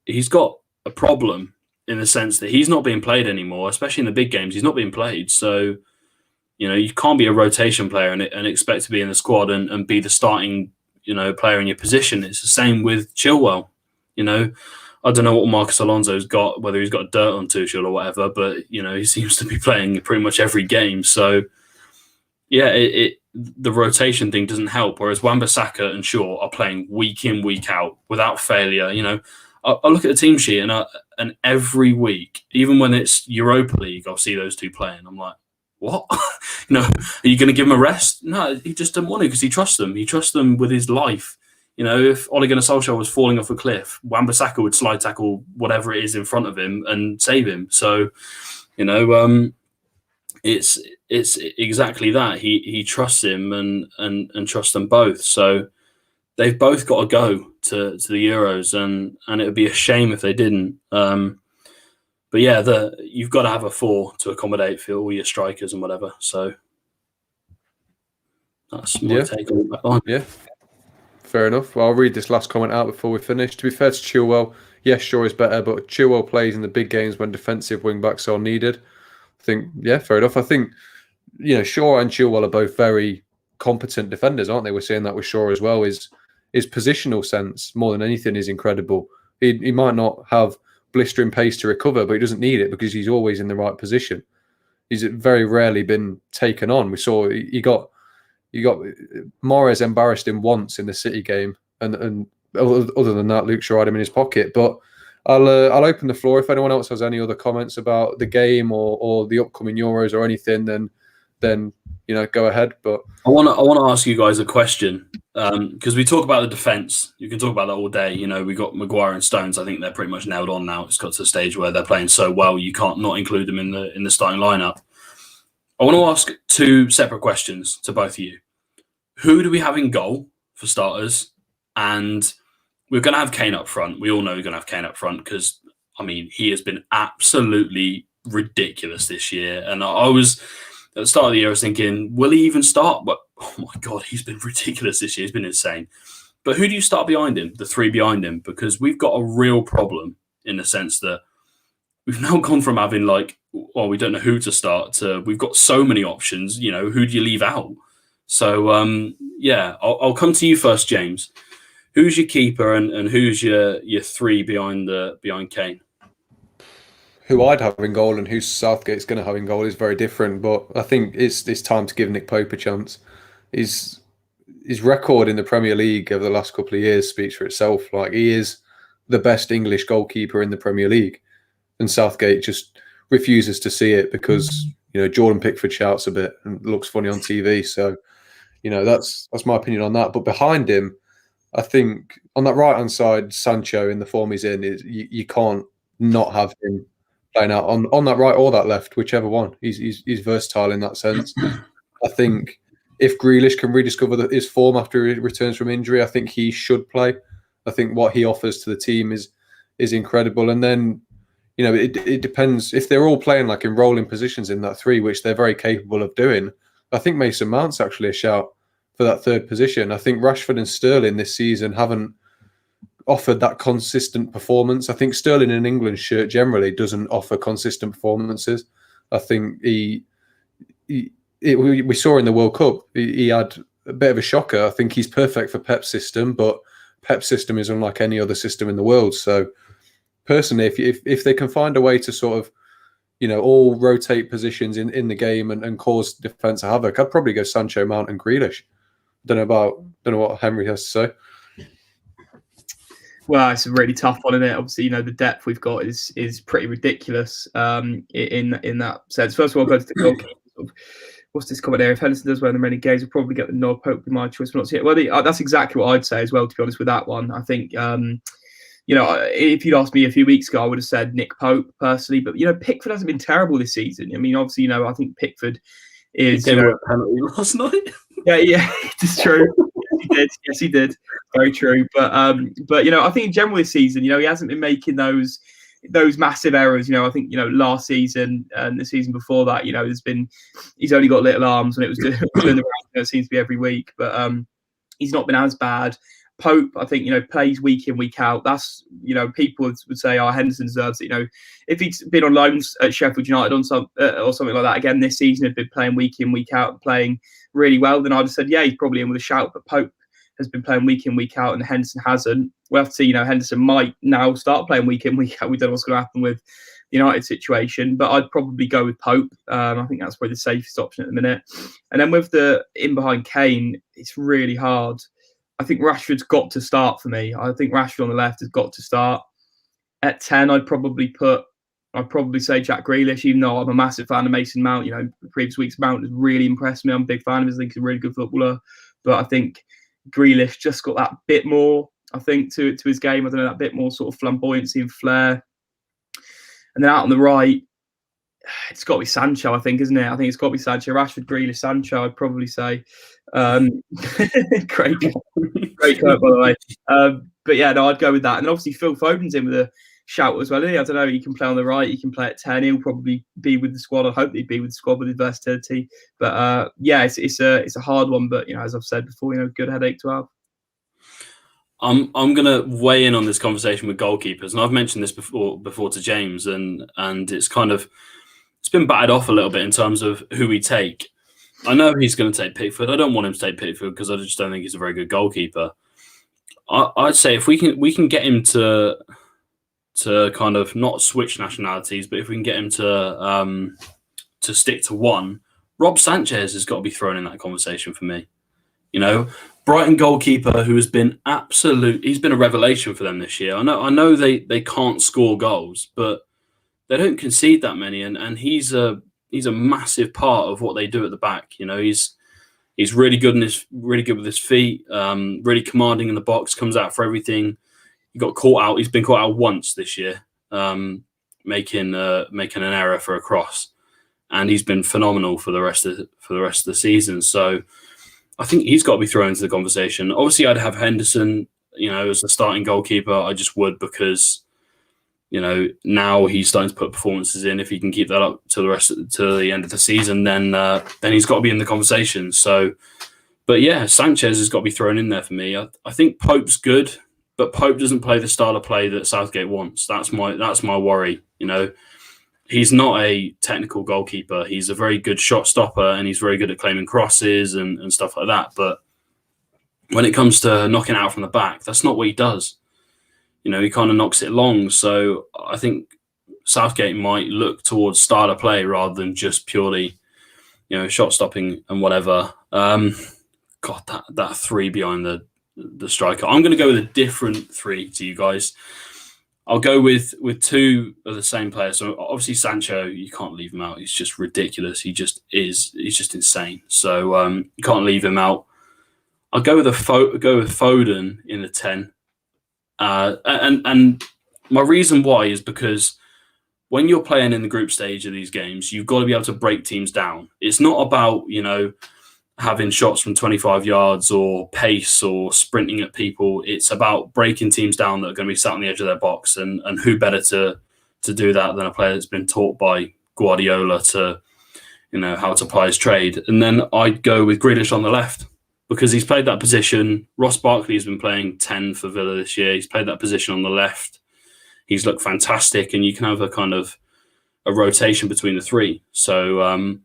he's got a problem in the sense that he's not being played anymore, especially in the big games. He's not being played. So, you know, you can't be a rotation player and expect to be in the squad and be the starting, you know, player in your position. It's the same with Chillwell. You know, I don't know what Marcus Alonso's got, whether he's got dirt on Tuchel or whatever, but, you know, he seems to be playing pretty much every game. So, yeah, the rotation thing doesn't help, whereas Wan-Bissaka and Shaw are playing week in, week out without failure. You know, I look at the team sheet and every week, even when it's Europa League, I'll see those two playing. I'm like, what? You know, are you going to give him a rest? No, he just doesn't want to because he trusts them. He trusts them with his life. You know, if Ole Gunnar Solskjaer was falling off a cliff, Wan-Bissaka would slide tackle whatever it is in front of him and save him. So, you know, it's exactly that. He trusts him and trusts them both. So they've both got to go to the Euros, and it would be a shame if they didn't. But yeah, you've got to have a 4 to accommodate for all your strikers and whatever. So that's my take on that one. Yeah. Fair enough. Well, I'll read this last comment out before we finish. To be fair to Chilwell, yes, Shaw is better, but Chilwell plays in the big games when defensive wing-backs are needed. I think, yeah, fair enough. I think, you know, Shaw and Chilwell are both very competent defenders, aren't they? We're seeing that with Shaw as well. His positional sense, more than anything, is incredible. He might not have blistering pace to recover, but he doesn't need it because he's always in the right position. He's very rarely been taken on. We saw he got Mahrez embarrassed him once in the City game, and other than that, Luke Shaw had him in his pocket. But I'll open the floor if anyone else has any other comments about the game or the upcoming Euros or anything. Then you know, go ahead. But I want to ask you guys a question because we talk about the defense. You can talk about that all day. You know, we got Maguire and Stones. I think they're pretty much nailed on now. It's got to the stage where they're playing so well you can't not include them in the starting lineup. I want to ask 2 separate questions to both of you. Who do we have in goal for starters? And we're going to have Kane up front. We all know we're going to have Kane up front because, I mean, he has been absolutely ridiculous this year. And I was, at the start of the year, I was thinking, will he even start? But, oh my God, he's been ridiculous this year. He's been insane. But who do you start behind him, the 3 behind him? Because we've got a real problem in the sense that we've now gone from having we don't know who to start to we've got so many options. You know, who do you leave out? So, yeah, I'll come to you first, James. Who's your keeper and who's your 3 behind Kane? Who I'd have in goal and who Southgate's going to have in goal is very different. But I think it's time to give Nick Pope a chance. His record in the Premier League over the last couple of years speaks for itself. Like, he is the best English goalkeeper in the Premier League, and Southgate just refuses to see it because, you know, Jordan Pickford shouts a bit and looks funny on TV. So, you know, that's my opinion on that. But behind him, I think on that right-hand side, Sancho in the form he's in, you can't not have him playing out on that right or that left, whichever one. He's versatile in that sense. I think if Grealish can rediscover his form after he returns from injury, I think he should play. I think what he offers to the team is incredible. And then, you know, it depends. If they're all playing like in rolling positions in that 3, which they're very capable of doing, I think Mason Mount's actually a shout for that 3rd position. I think Rashford and Sterling this season haven't offered that consistent performance. I think Sterling in England's shirt generally doesn't offer consistent performances. I think we saw in the World Cup, he had a bit of a shocker. I think he's perfect for Pep's system, but Pep's system is unlike any other system in the world. So personally, if they can find a way to sort of, all rotate positions in the game and cause defence a havoc, I'd probably go Sancho, Mount and Grealish. Don't know what Henry has to say. Well, it's a really tough one, isn't it? Obviously, the depth we've got is pretty ridiculous in that sense. First of all, I'll go to the goalkeeper. What's this comment there? If Henderson does well in the many games, we'll probably get the nod. Pope would be my choice, but not yet. Well, that's exactly what I'd say as well, to be honest, with that one. I think, if you'd asked me a few weeks ago, I would have said Nick Pope personally. But, Pickford hasn't been terrible this season. I mean, obviously, I think Pickford is... He gave a penalty last night. Yeah, it's true. Yes, he did. Very true. But I think in general this season, he hasn't been making those massive errors. I think last season and the season before that, he's only got little arms, and it was doing the round. It seems to be every week, but he's not been as bad. Pope, I think, plays week in, week out. That's, people would say, Henderson deserves it. If he's been on loans at Sheffield United or something like that again this season, had been playing week in, week out, playing really well, then I'd have said, yeah, he's probably in with a shout. But Pope has been playing week in, week out, and Henderson hasn't. We'll have to see, Henderson might now start playing week in, week out. We don't know what's going to happen with the United situation, but I'd probably go with Pope. I think that's probably the safest option at the minute. And then with the in behind Kane, it's really hard. I think Rashford's got to start for me. I think Rashford on the left has got to start. At 10, I'd probably say Jack Grealish, even though I'm a massive fan of Mason Mount. The previous week's Mount has really impressed me. I'm a big fan of his. I think he's a really good footballer. But I think Grealish just got that bit more, I think, to his game. I don't know, that bit more sort of flamboyancy and flair. And then out on the right, it's got to be Sancho, I think, isn't it? I think it's got to be Sancho. Rashford, Grealish, Sancho, I'd probably say. Great quote, by the way. But yeah, no, I'd go with that. And obviously Phil Foden's in with a shout as well, isn't he? I don't know, he can play on the right, he can play at 10, he'll probably be with the squad. I hope he'd be with the squad with his versatility. But yeah, it's a hard one, but as I've said before, good headache to have. I'm gonna weigh in on this conversation with goalkeepers, and I've mentioned this before to James, and it's been batted off a little bit in terms of who we take. I know he's going to take Pickford. I don't want him to take Pickford because I just don't think he's a very good goalkeeper. I'd say if we can get him to kind of not switch nationalities, but if we can get him to stick to one, Rob Sanchez has got to be thrown in that conversation for me. Brighton goalkeeper who has been he's been a revelation for them this year. I know they can't score goals, but they don't concede that many, and he's a massive part of what they do at the back. He's really good with his feet, really commanding in the box, comes out for everything. He got caught out. He's been caught out once this year, making an error for a cross, and he's been phenomenal for the rest of the season. So I think he's got to be thrown into the conversation. Obviously, I'd have Henderson, as a starting goalkeeper. I just would because, now he's starting to put performances in. If he can keep that up to the end of the season, then he's got to be in the conversation. So, but yeah, Sanchez has got to be thrown in there for me. I think Pope's good, but Pope doesn't play the style of play that Southgate wants. That's my worry. He's not a technical goalkeeper. He's a very good shot stopper, and he's very good at claiming crosses and stuff like that. But when it comes to knocking out from the back, that's not what he does. He kind of knocks it long. So I think Southgate might look towards style of play rather than just purely, shot stopping and whatever. God, that three behind the striker. I'm going to go with a different three to you guys. I'll go with two of the same players. So obviously Sancho, you can't leave him out. He's just ridiculous. He just is. He's just insane. So you can't leave him out. I'll go with Foden in the 10. And my reason why is because when you're playing in the group stage of these games, you've got to be able to break teams down. It's not about, having shots from 25 yards or pace or sprinting at people. It's about breaking teams down that are going to be sat on the edge of their box. And who better to do that than a player that's been taught by Guardiola to, how to apply his trade. And then I'd go with Grealish on the left. because he's played that position. Ross Barkley's been playing 10 for Villa this year. He's played that position on the left. He's looked fantastic, and you can have a kind of a rotation between the three. So,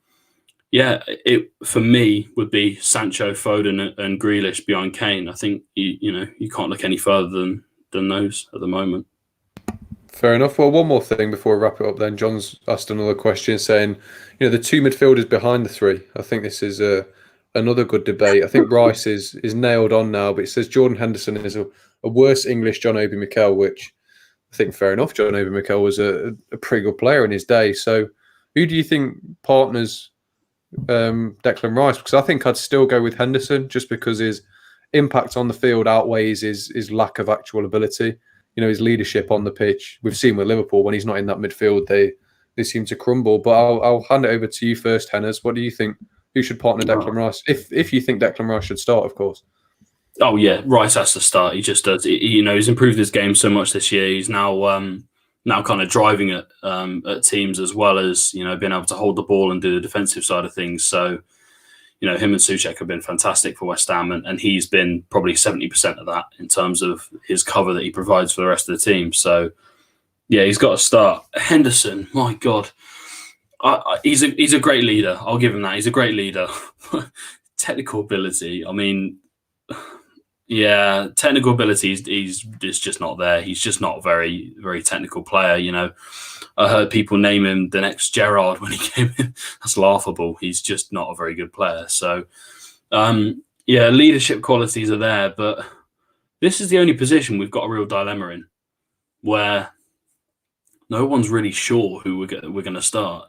it for me would be Sancho, Foden, and Grealish behind Kane. I think you can't look any further than those at the moment. Fair enough. Well, one more thing before we wrap it up then. John's asked another question saying, the two midfielders behind the three. I think this is another good debate. I think Rice is nailed on now, but it says Jordan Henderson is a worse English John Obi Mikel, which I think fair enough. John Obi Mikel was a pretty good player in his day. So who do you think partners Declan Rice? Because I think I'd still go with Henderson just because his impact on the field outweighs his lack of actual ability. His leadership on the pitch. We've seen with Liverpool when he's not in that midfield, they seem to crumble. But I'll hand it over to you first, Henners. What do you think? Who should partner Declan Rice? If you think Declan Rice should start, of course. Oh yeah, Rice has to start. He just does. He's improved his game so much this year. He's now kind of driving at teams as well as being able to hold the ball and do the defensive side of things. So him and Souček have been fantastic for West Ham, and he's been probably 70% of that in terms of his cover that he provides for the rest of the team. So yeah, he's got to start. Henderson, my God, he's a great leader. I'll give him that. He's a great leader. Technical ability, I mean. Yeah, technical ability is just not there. He's just not a very, very technical player. I heard people name him the next Gerrard when he came in. That's laughable. He's just not a very good player. So, leadership qualities are there, but this is the only position we've got a real dilemma in, where no one's really sure who we're going to start.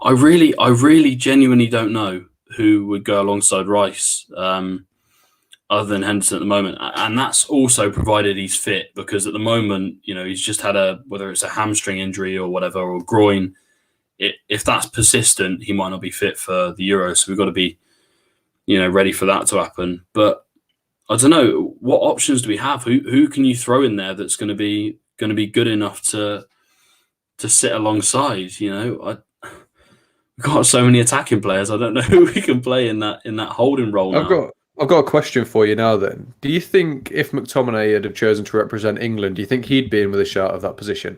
I really genuinely don't know who would go alongside Rice. Other than Henderson at the moment. And that's also provided he's fit, because at the moment, he's just had whether it's a hamstring injury or whatever, or groin, if that's persistent, he might not be fit for the Euros. So we've got to be, ready for that to happen. But I don't know, what options do we have? Who can you throw in there that's going to be good enough to sit alongside? We've got so many attacking players. I don't know who we can play in that holding role now. I've got a question for you now then. Do you think if McTominay had have chosen to represent England, do you think he'd be in with a shout of that position?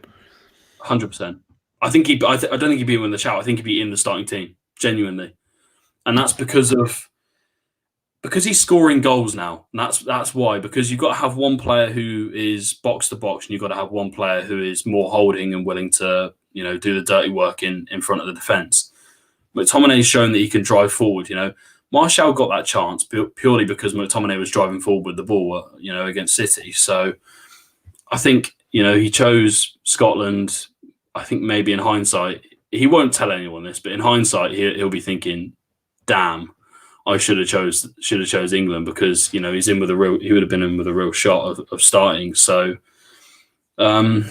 100%. I think I don't think he'd be in with a shout. I think he'd be in the starting team, genuinely. And that's because he's scoring goals now. And that's why. Because you've got to have one player who is box to box, and you've got to have one player who is more holding and willing to, do the dirty work in front of the defence. McTominay's shown that he can drive forward, Martial got that chance purely because McTominay was driving forward with the ball, against City. So I think, he chose Scotland. I think maybe in hindsight, he won't tell anyone this, but in hindsight, he'll be thinking, "Damn, I should have chose England," because he's in with he would have been in with a real shot of starting. So, I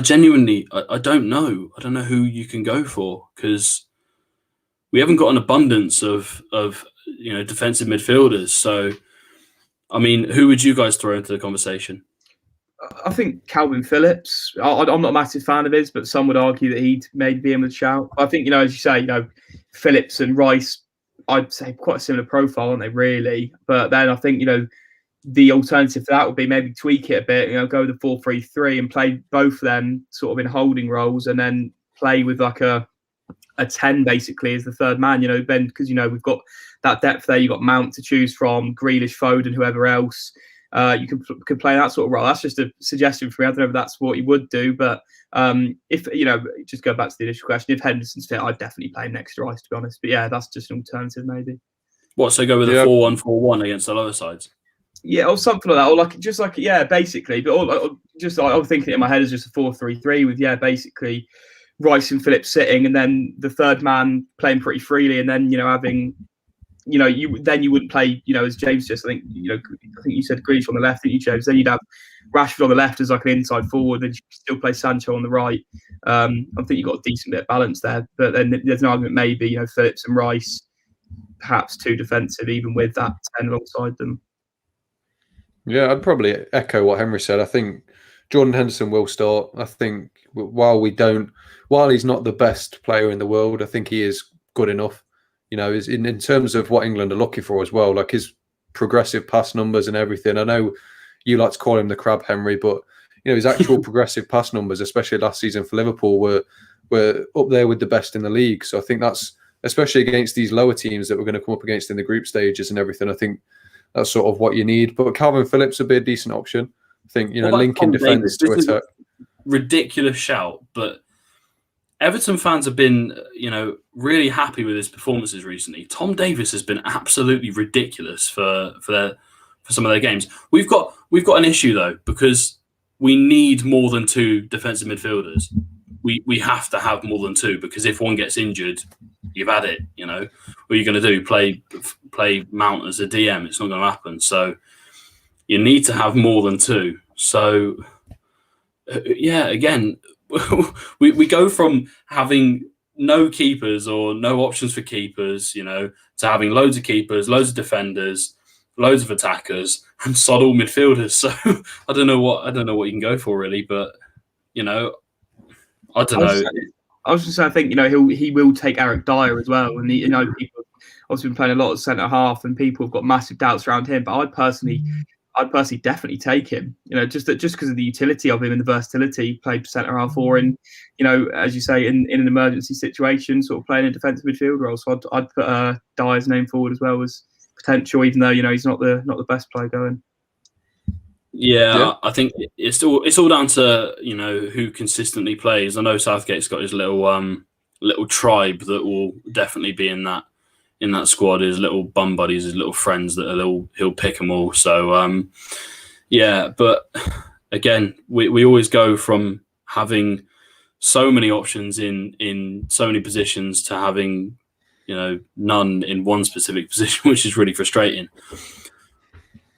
genuinely I don't know. I don't know who you can go for, because we haven't got an abundance of defensive midfielders. So, I mean, who would you guys throw into the conversation? I think Calvin Phillips. I'm not a massive fan of his, but some would argue that he'd maybe be in with a shout. I think, as you say, Phillips and Rice, I'd say quite a similar profile, aren't they, really? But then I think, the alternative to that would be maybe tweak it a bit, go with the 4-3-3 and play both of them sort of in holding roles, and then play with like a 10 basically as the third man, Ben, because we've got that depth there. You've got Mount to choose from, Grealish, Foden, whoever else. You can play that sort of role. That's just a suggestion for me. I don't know if that's what he would do, but if just go back to the initial question, if Henderson's fit, I'd definitely play him next to Rice, to be honest. But yeah, that's just an alternative maybe. What, so go with a 4-1-4-1 against the lower sides? Yeah, or something like that, or basically. But I'm thinking in my head is just a 4-3-3 with basically Rice and Phillips sitting, and then the third man playing pretty freely, and then having you wouldn't play as James just. I think you said Grealish on the left, didn't you, James? Then you'd have Rashford on the left as like an inside forward, and you still play Sancho on the right. I think you've got a decent bit of balance there. But then there's an argument maybe Phillips and Rice, perhaps too defensive, even with that 10 alongside them. Yeah, I'd probably echo what Henry said. I think Jordan Henderson will start. I think while he's not the best player in the world, I think he is good enough. is in terms of what England are looking for as well, like his progressive pass numbers and everything. I know you like to call him the crab Henry, but his actual progressive pass numbers, especially last season for Liverpool, were up there with the best in the league. So I think that's, especially against these lower teams that we're going to come up against in the group stages and everything, I think that's sort of what you need. But Calvin Phillips would be a decent option. I think, linking defence to attack. Ridiculous shout, but Everton fans have been, really happy with his performances recently. Tom Davies has been absolutely ridiculous for some of their games. We've got an issue though, because we need more than 2 defensive midfielders. We have to have more than 2, because if one gets injured, you've had it. What are you going to do? Play Mount as a DM? It's not going to happen. So you need to have more than 2. So again, we go from having no keepers or no options for keepers, to having loads of keepers, loads of defenders, loads of attackers, and sod all midfielders. So I don't know what you can go for really, but I don't know. I was just saying, I think he will take Eric Dyer as well, and people have obviously been playing a lot of centre half, and people have got massive doubts around him. But I'd personally definitely take him. Just because of the utility of him and the versatility. He played centre half or in, as you say, in an emergency situation, sort of playing a defensive midfield role. So I'd put Dyer's name forward as well as potential, even though he's not the best player going. Yeah, I think it's all down to who consistently plays. I know Southgate's got his little tribe that will definitely be in that squad. His little bum buddies, his little friends he'll pick them all. So but again, we always go from having so many options in so many positions to having none in one specific position, which is really frustrating.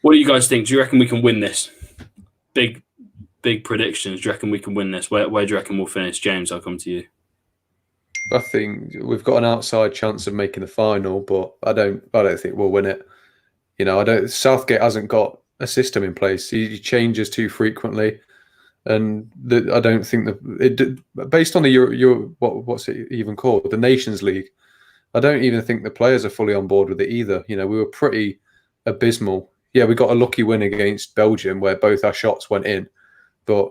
What do you guys think? Do you reckon we can win this? Big predictions. Do you reckon we can win this? Where do you reckon we'll finish? James, I'll come to you. I think we've got an outside chance of making the final, but I don't think we'll win it. Southgate hasn't got a system in place. He changes too frequently, and I don't think based on the what's it even called, the Nations League, I don't even think the players are fully on board with it either. We were pretty abysmal. Yeah, we got a lucky win against Belgium where both our shots went in, but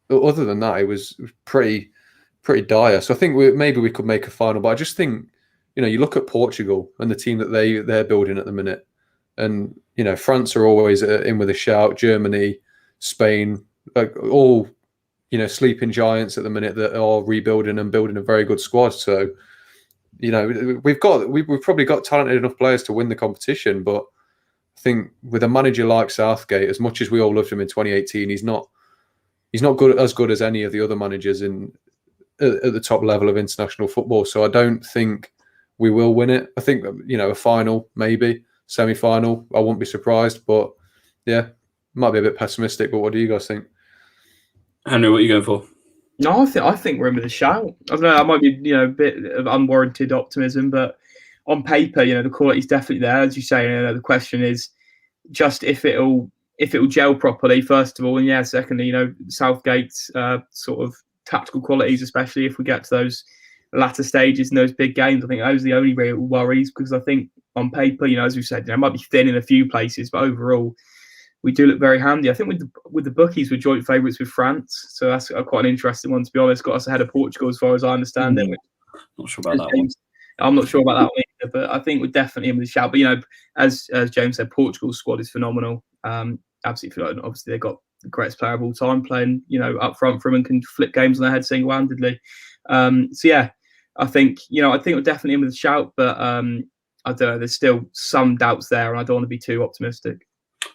other than that, it was pretty dire. So I think maybe we could make a final, but I just think, you look at Portugal and the team that they're building at the minute, and France are always in with a shout. Germany, Spain, like all sleeping giants at the minute that are rebuilding and building a very good squad. So we've probably got talented enough players to win the competition, but I think with a manager like Southgate, as much as we all loved him in 2018, he's not as good as any of the other managers at the top level of international football. So I don't think we will win it. I think a final, maybe semi-final. I wouldn't be surprised, but yeah, might be a bit pessimistic. But what do you guys think? Henry, what are you going for? No, I think we're in with a shout. I don't know. I might be a bit of unwarranted optimism, but on paper, the quality's definitely there. As you say, the question is just if it'll gel properly, first of all, and secondly, Southgate's sort of tactical qualities, especially if we get to those latter stages in those big games. I think those are the only real worries, because I think on paper, as we said, it might be thin in a few places, but overall, we do look very handy. I think with the bookies, we're joint favourites with France, so that's quite an interesting one, to be honest. Got us ahead of Portugal as far as I understand it. Not sure about that one. I'm not sure about that one either, but I think we're definitely in with a shout. But as James said, Portugal's squad is phenomenal. Absolutely, obviously they've got the greatest player of all time playing, up front for them and can flip games on their head single-handedly. I think we're definitely in with a shout, but I don't know. There's still some doubts there, and I don't want to be too optimistic.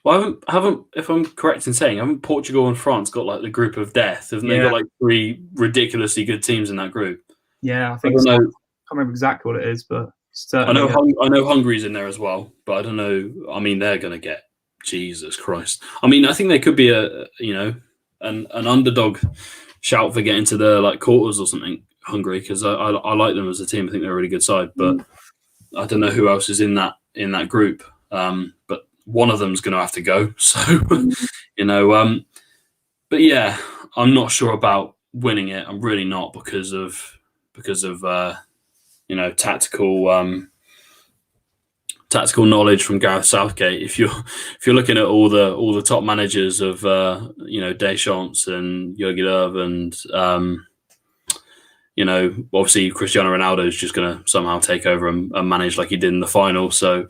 Well, haven't if I'm correct in saying, haven't Portugal and France got like the group of death? Haven't they got like 3 ridiculously good teams in that group? Yeah, I think so. I can't remember exactly what it is, but I know Hungary's in there as well, but I don't know. I mean, they're going to get Jesus Christ. I mean, I think they could be an underdog shout for getting to the quarters or something. Hungary, because I like them as a team. I think they're a really good side, but I don't know who else is in that group. But one of them's going to have to go. So but yeah, I'm not sure about winning it. I'm really not because of tactical tactical knowledge from Gareth Southgate. If you're looking at all the top managers of Deschamps and Jogi Löw and obviously Cristiano Ronaldo is just going to somehow take over and manage like he did in the final. So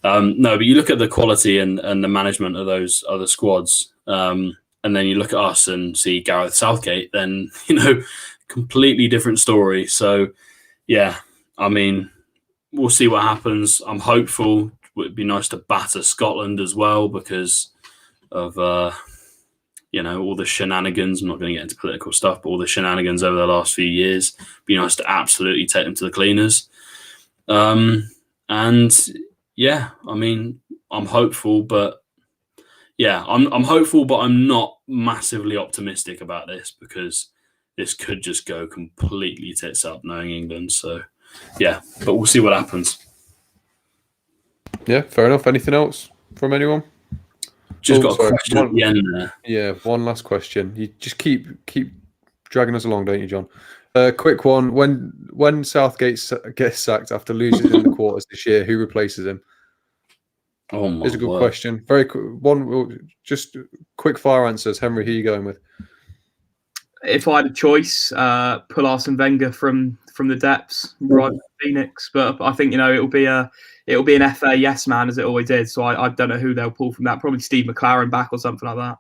no, but you look at the quality and the management of those other squads, and then you look at us and see Gareth Southgate, then completely different story. So yeah, I mean, we'll see what happens. I'm hopeful. It would be nice to batter Scotland as well because of all the shenanigans. I'm not going to get into political stuff, but all the shenanigans over the last few years. Be nice to absolutely take them to the cleaners. And yeah, I mean, I'm hopeful, but yeah, I'm hopeful, but I'm not massively optimistic about this because this could just go completely tits up knowing England. So yeah, but we'll see what happens. Yeah, fair enough. Anything else from anyone? Just got a question at the end there. Yeah, one last question. You just keep dragging us along, don't you, John? Quick one. When Southgate gets sacked after losing in the quarters this year, who replaces him? Oh my! It's a good question. Very one. Just quick fire answers. Henry, who are you going with? If I had a choice, pull Arsene Wenger from the depths, right to Phoenix. But I think it'll be an FA yes man as it always is. So I don't know who they'll pull from that. Probably Steve McLaren back or something like that.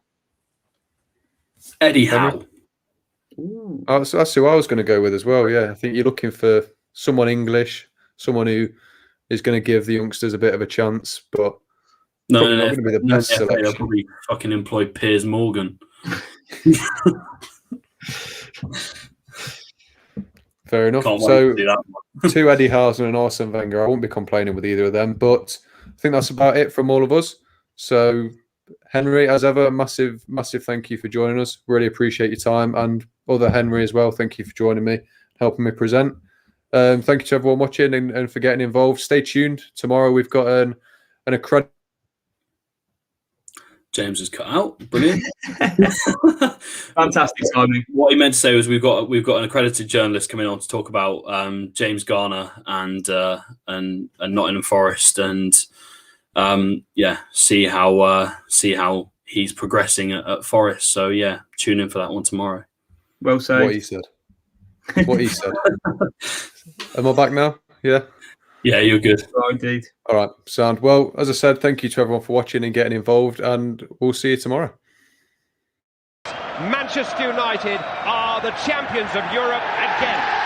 Eddie Howe. Oh, so that's who I was going to go with as well. Yeah, I think you're looking for someone English, someone who is going to give the youngsters a bit of a chance, but not going to be the best selection. They'll probably fucking employ Piers Morgan. Fair enough. So 2 Eddie Howe's and an Arsene Wenger. I won't be complaining with either of them, but I think that's about it from all of us. So Henry, as ever, massive thank you for joining us. Really appreciate your time, and other Henry as well. Thank you for joining me, helping me present. Thank you to everyone watching and for getting involved. Stay tuned. Tomorrow we've got an accredited. James is cut out. Brilliant. Fantastic timing. What he meant to say was we've got an accredited journalist coming on to talk about James Garner and Nottingham Forest and see how he's progressing at Forest. So yeah, tune in for that one tomorrow. Well said. What he said. What he said. Am I back now? Yeah. Yeah, you're good. Oh, indeed. All right, sound. Well, as I said, thank you to everyone for watching and getting involved, and we'll see you tomorrow. Manchester United are the champions of Europe again.